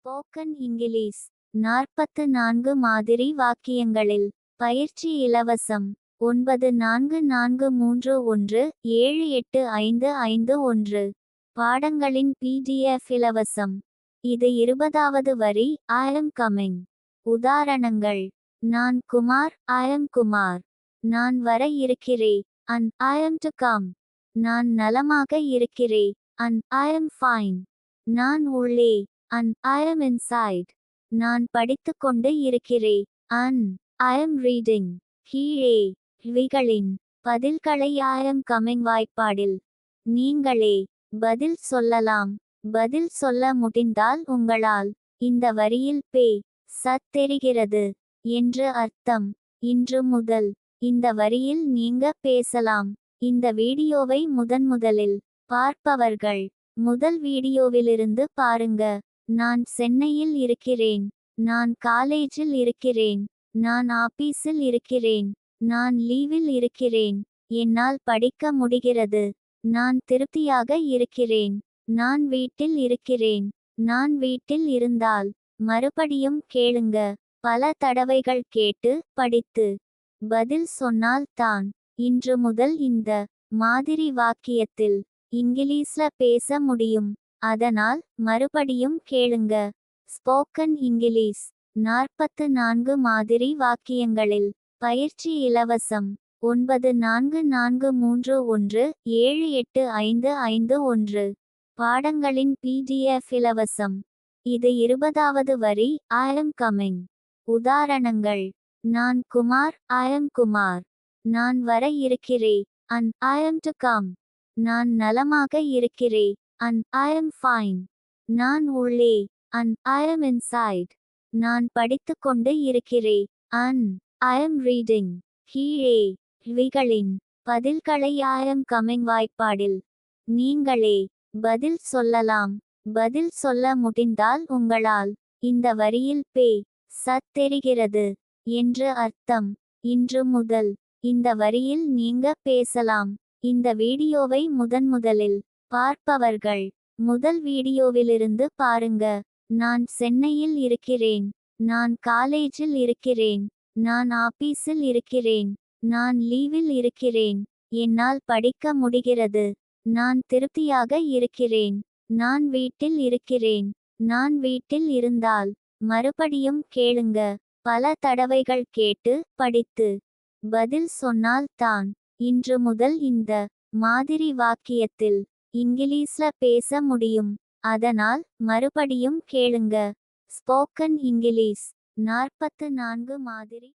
Spoken English 44 மாதிரி வாக்கியங்களில் பயிற்சி இலவசம் 9443178551 பாடங்களின் PDF இலவசம். இது 20வது வரி. I am coming. உதாரணங்கள்: நான் குமார், I am குமார். நான் வர இருக்கிறே, and I am to come. நான் நலமாக இருக்கிறே, and I am fine. நான் உள்ளே, and I am inside. நான் படித்துக்கொண்டு இருக்கிறே, and I am reading. கீழே விகளின் பதில்களை I am coming வாய்ப்பாடில் நீங்களே பதில் சொல்லலாம். பதில் சொல்ல முடிந்தால் உங்களால் இந்த வரியில் பே சத் தெரிகிறது என்று அர்த்தம். இன்று முதல் இந்த வரியில் நீங்க பேசலாம். இந்த வீடியோவை முதன்முதலில் பார்ப்பவர்கள் முதல் வீடியோவிலிருந்து பாருங்க. நான் சென்னையில் இருக்கிறேன். நான் காலேஜில் இருக்கிறேன். நான் ஆபீஸில் இருக்கிறேன். நான் லீவில் இருக்கிறேன். என்னால் படிக்க முடிகிறது. நான் திருப்தியாக இருக்கிறேன். நான் வீட்டில் இருக்கிறேன். நான் வீட்டில் இருந்தால். மறுபடியும் கேளுங்க. பல தடவைகள் கேட்டு படித்து பதில் சொன்னால் தான் இன்று முதல் இந்த மாதிரி வாக்கியத்தில் இங்கிலீஷ்ல பேச முடியும். அதனால் மறுபடியும் கேளுங்க. ஸ்போக்கன் இங்கிலீஷ் 44 மாதிரி வாக்கியங்களில் பயிற்சி இலவசம் 9443178551 பாடங்களின் PDF இலவசம். இது 20வது வரி. I am coming. உதாரணங்கள்: நான் குமார், I am குமார். நான் வர இருக்கிறே, and I am to come. நான் நலமாக இருக்கிறே, and I am fine. நான் உள்ளே, and I am inside. நான் படித்துக்கொண்டு இருக்கிறே, and I am reading. கீழே விகளின் பதில்களை I am coming வாய்ப்பாடில் நீங்களே பதில் சொல்லலாம். பதில் சொல்ல முடிந்தால் உங்களால் இந்த வரியில் பே சத் தெரிகிறது என்று அர்த்தம். இன்று முதல் இந்த வரியில் நீங்க பேசலாம். இந்த வீடியோவை முதன்முதலில் பார்ப்பவர்கள் முதல் வீடியோவிலிருந்து பாருங்க. நான் சென்னையில் இருக்கிறேன். நான் காலேஜில் இருக்கிறேன். நான் ஆபீஸில் இருக்கிறேன். நான் லீவில் இருக்கிறேன். என்னால் படிக்க முடிகிறது. நான் திருப்தியாக இருக்கிறேன். நான் வீட்டில் இருக்கிறேன். நான் வீட்டில் இருந்தால். மறுபடியும் கேளுங்க. பல தடவைகள் கேட்டு படித்து பதில் சொன்னால் தான் இன்று முதல் இந்த மாதிரி வாக்கியத்தில் இங்கிலீஷ்ல பேச முடியும். அதனால் மறுபடியும் கேளுங்க. ஸ்போக்கன் இங்கிலீஷ் 44 மாதிரி